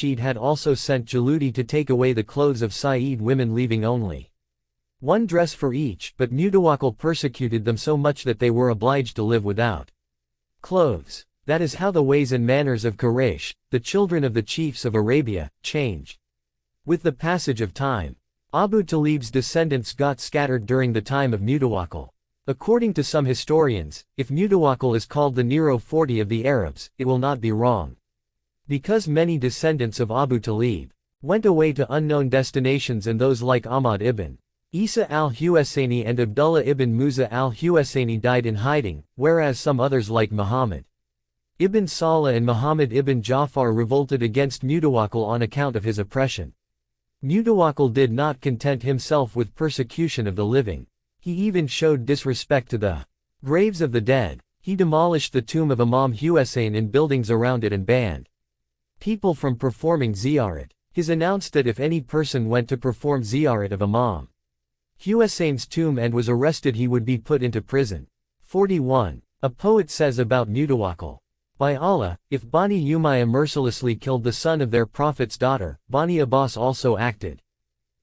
Rashid had also sent Jaludi to take away the clothes of Sayyid women, leaving only one dress for each, but Mutawakkil persecuted them so much that they were obliged to live without clothes. That is how the ways and manners of Quraysh, the children of the chiefs of Arabia, changed. With the passage of time, Abu Talib's descendants got scattered during the time of Mutawakkil. According to some historians, if Mutawakkil is called the Nero 40 of the Arabs, it will not be wrong. Because many descendants of Abu Talib went away to unknown destinations, and those like Ahmad ibn Isa al-Huwaysani and Abdullah ibn Musa al-Huwaysani died in hiding, whereas some others like Muhammad ibn Salah and Muhammad ibn Ja'far revolted against Mutawakkil on account of his oppression. Mutawakkil did not content himself with persecution of the living. He even showed disrespect to the graves of the dead. He demolished the tomb of Imam Husayn and buildings around it and banned people from performing ziyarat. He announced that if any person went to perform ziyarat of Imam Husayn's tomb and was arrested, he would be put into prison. 41. A poet says about Mutawakkil, "By Allah, if Bani Umayyah mercilessly killed the son of their prophet's daughter, Bani Abbas also acted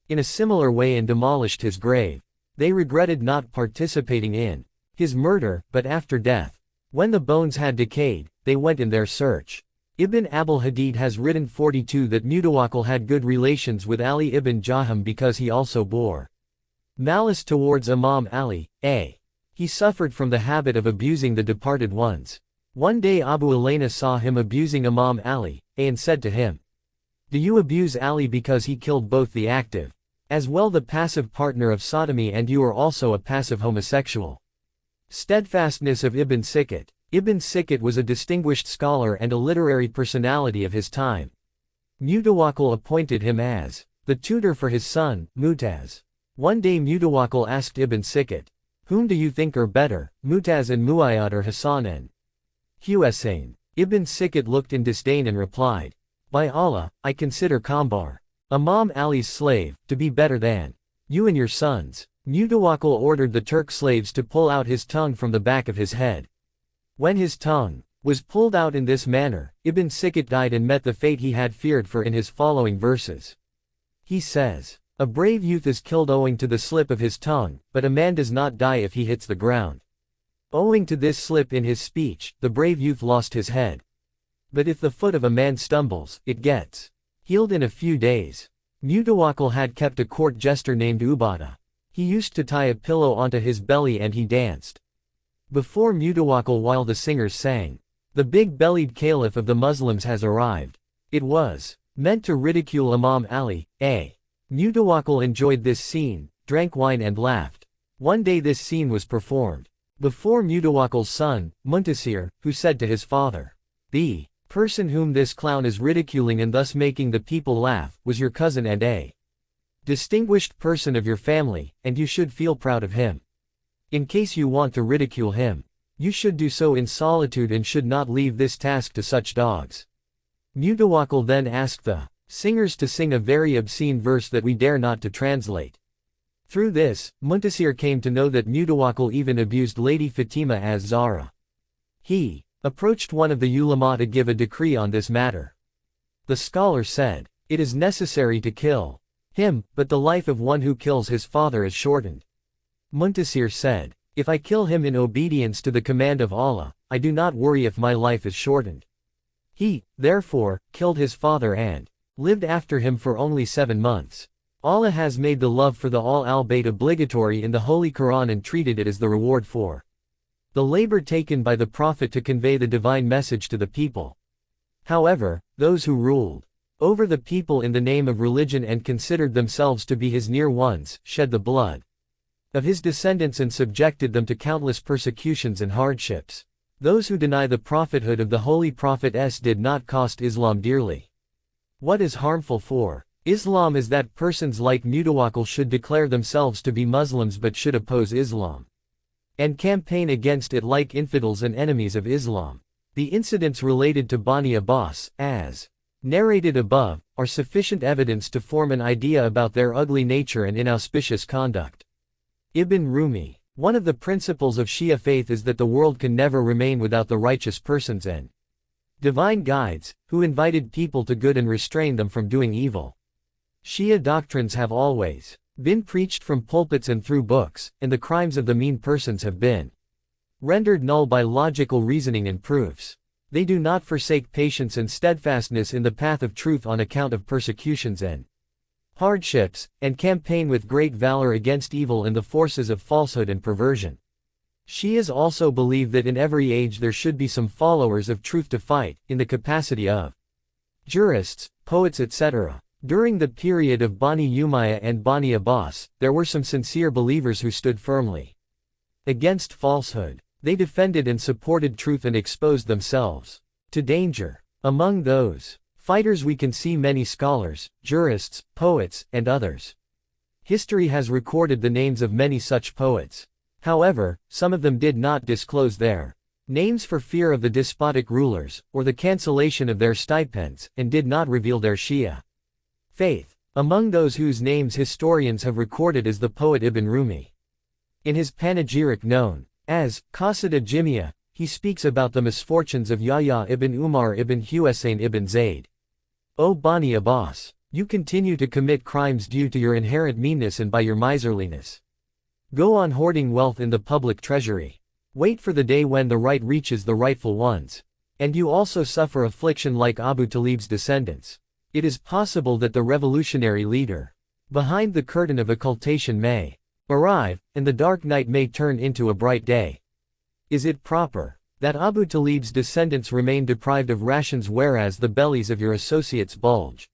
in a similar way and demolished his grave. They regretted not participating in his murder, but after death, when the bones had decayed, they went in their search." Ibn Abul Hadid has written 42 that Mutawakkil had good relations with Ali ibn Jaham because he also bore malice towards Imam Ali. He suffered from the habit of abusing the departed ones. One day Abu Alayna saw him abusing Imam Ali, and said to him, "Do you abuse Ali because he killed both the active as well the passive partner of sodomy, and you are also a passive homosexual?" Steadfastness of Ibn Sikkat. Ibn Sikkat was a distinguished scholar and a literary personality of his time. Mutawakkil appointed him as the tutor for his son, Mutaz. One day Mutawakkil asked Ibn Sikkat, "Whom do you think are better, Mutaz and Muayyad or Hassan and Husayn?" Ibn Sikkat looked in disdain and replied, "By Allah, I consider Kambar, Imam Ali's slave, to be better than you and your sons." Mutawakkil ordered the Turk slaves to pull out his tongue from the back of his head. When his tongue was pulled out in this manner, Ibn Sikkat died and met the fate he had feared for in his following verses. He says, "A brave youth is killed owing to the slip of his tongue, but a man does not die if he hits the ground. Owing to this slip in his speech, the brave youth lost his head. But if the foot of a man stumbles, it gets healed in a few days." Mutawakkil had kept a court jester named Ubadah. He used to tie a pillow onto his belly and he danced before Mutawakkil while the singers sang, "The big-bellied caliph of the Muslims has arrived." It was meant to ridicule Imam Ali. Mutawakkil enjoyed this scene, drank wine and laughed. One day this scene was performed before Mutawakkil's son, Muntasir, who said to his father, "The person whom this clown is ridiculing and thus making the people laugh, was your cousin and a distinguished person of your family, and you should feel proud of him. In case you want to ridicule him, you should do so in solitude and should not leave this task to such dogs." Mutawakkil then asked the singers to sing a very obscene verse that we dare not to translate. Through this, Muntasir came to know that Mutawakkil even abused Lady Fatima as Zahra. He approached one of the ulama to give a decree on this matter. The scholar said, "It is necessary to kill him, but the life of one who kills his father is shortened." Muntasir said, "If I kill him in obedience to the command of Allah, I do not worry if my life is shortened." He, therefore, killed his father and lived after him for only 7 months. Allah has made the love for the Al-Bayt obligatory in the Holy Quran and treated it as the reward for the labor taken by the Prophet to convey the divine message to the people. However, those who ruled over the people in the name of religion and considered themselves to be his near ones, shed the blood of his descendants and subjected them to countless persecutions and hardships. Those who deny the prophethood of the Holy Prophet did not cost Islam dearly. What is harmful for Islam is that persons like Mutawakkil should declare themselves to be Muslims but should oppose Islam and campaign against it like infidels and enemies of Islam. The incidents related to Bani Abbas, as narrated above, are sufficient evidence to form an idea about their ugly nature and inauspicious conduct. Ibn Rumi. One of the principles of Shia faith is that the world can never remain without the righteous persons and divine guides, who invited people to good and restrained them from doing evil. Shia doctrines have always been preached from pulpits and through books, and the crimes of the mean persons have been rendered null by logical reasoning and proofs. They do not forsake patience and steadfastness in the path of truth on account of persecutions and hardships, and campaign with great valor against evil and the forces of falsehood and perversion. Shias also believe that in every age there should be some followers of truth to fight, in the capacity of jurists, poets etc. During the period of Bani Umayyah and Bani Abbas, there were some sincere believers who stood firmly against falsehood. They defended and supported truth and exposed themselves to danger. Among those fighters we can see many scholars, jurists, poets, and others. History has recorded the names of many such poets. However, some of them did not disclose their names for fear of the despotic rulers, or the cancellation of their stipends, and did not reveal their Shia faith. Among those whose names historians have recorded is the poet Ibn Rumi. In his panegyric known as Qasida Jimia, he speaks about the misfortunes of Yahya ibn Umar ibn Husayn ibn Zayd. O Bani Abbas, you continue to commit crimes due to your inherent meanness and by your miserliness. Go on hoarding wealth in the public treasury. Wait for the day when the right reaches the rightful ones. And you also suffer affliction like Abu Talib's descendants. It is possible that the revolutionary leader behind the curtain of occultation may arrive, and the dark night may turn into a bright day. Is it proper that Abu Talib's descendants remain deprived of rations whereas the bellies of your associates bulge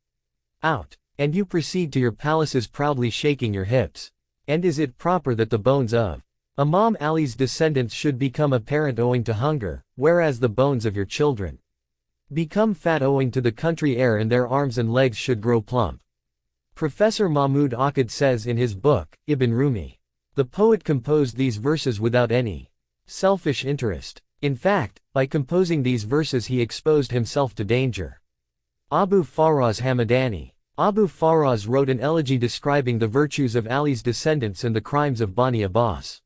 out, and you proceed to your palaces proudly shaking your hips? And is it proper that the bones of Imam Ali's descendants should become apparent owing to hunger, whereas the bones of your children become fat owing to the country air and their arms and legs should grow plump? Professor Mahmud Aqad says in his book, Ibn Rumi, the poet composed these verses without any selfish interest. In fact, by composing these verses he exposed himself to danger. Abu Faraz Hamadani. Abu Faraz wrote an elegy describing the virtues of Ali's descendants and the crimes of Bani Abbas.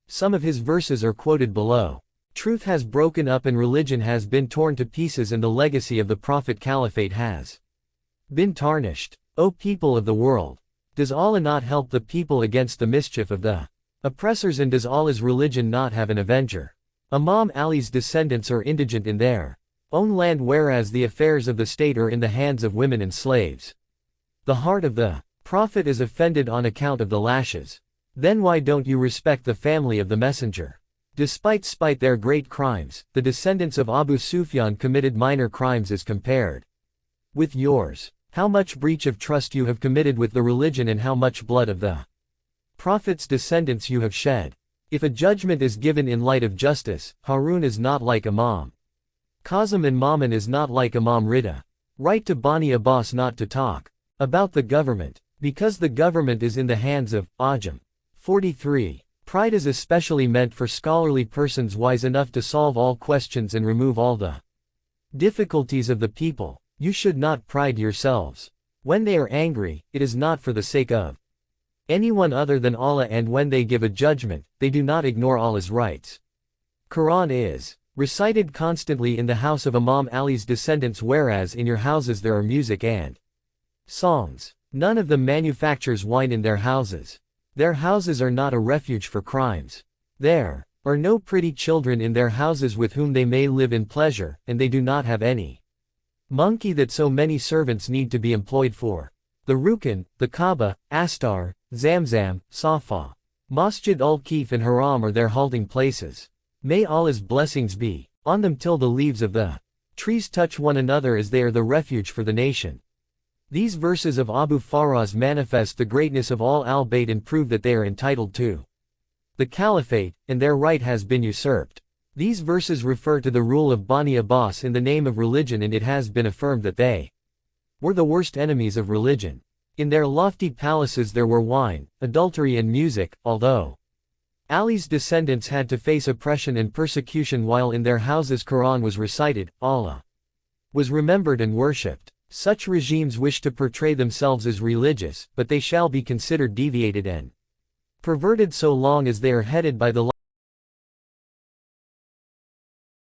Some of his verses are quoted below. Truth has broken up and religion has been torn to pieces and the legacy of the Prophet Caliphate has been tarnished. O people of the world! Does Allah not help the people against the mischief of the oppressors, and does Allah's religion not have an avenger? Imam Ali's descendants are indigent in their own land whereas the affairs of the state are in the hands of women and slaves. The heart of the Prophet is offended on account of the lashes. Then why don't you respect the family of the Messenger? Despite their great crimes, the descendants of Abu Sufyan committed minor crimes as compared with yours. How much breach of trust you have committed with the religion and how much blood of the Prophet's descendants you have shed. If a judgment is given in light of justice, Harun is not like Imam Qasim and Mamun is not like Imam Rida. Write to Bani Abbas not to talk about the government, because the government is in the hands of Ajam. 43. Pride is especially meant for scholarly persons wise enough to solve all questions and remove all the difficulties of the people. You should not pride yourselves. When they are angry, it is not for the sake of anyone other than Allah, and when they give a judgment, they do not ignore Allah's rights. Quran is recited constantly in the house of Imam Ali's descendants whereas in your houses there are music and songs. None of them manufactures wine in their houses. Their houses are not a refuge for crimes. There are no pretty children in their houses with whom they may live in pleasure, and they do not have any monkey that so many servants need to be employed for. The Rukn, the Kaaba, Astar, Zamzam, Safa, Masjid al-Kif and Haram are their halting places. May Allah's blessings be on them till the leaves of the trees touch one another, as they are the refuge for the nation. These verses of Abu Faraz manifest the greatness of all al-Bayt and prove that they are entitled to the caliphate, and their right has been usurped. These verses refer to the rule of Bani Abbas in the name of religion, and it has been affirmed that they were the worst enemies of religion. In their lofty palaces there were wine, adultery and music, although Ali's descendants had to face oppression and persecution while in their houses Quran was recited, Allah was remembered and worshipped. Such regimes wish to portray themselves as religious, but they shall be considered deviated and perverted so long as they are headed by the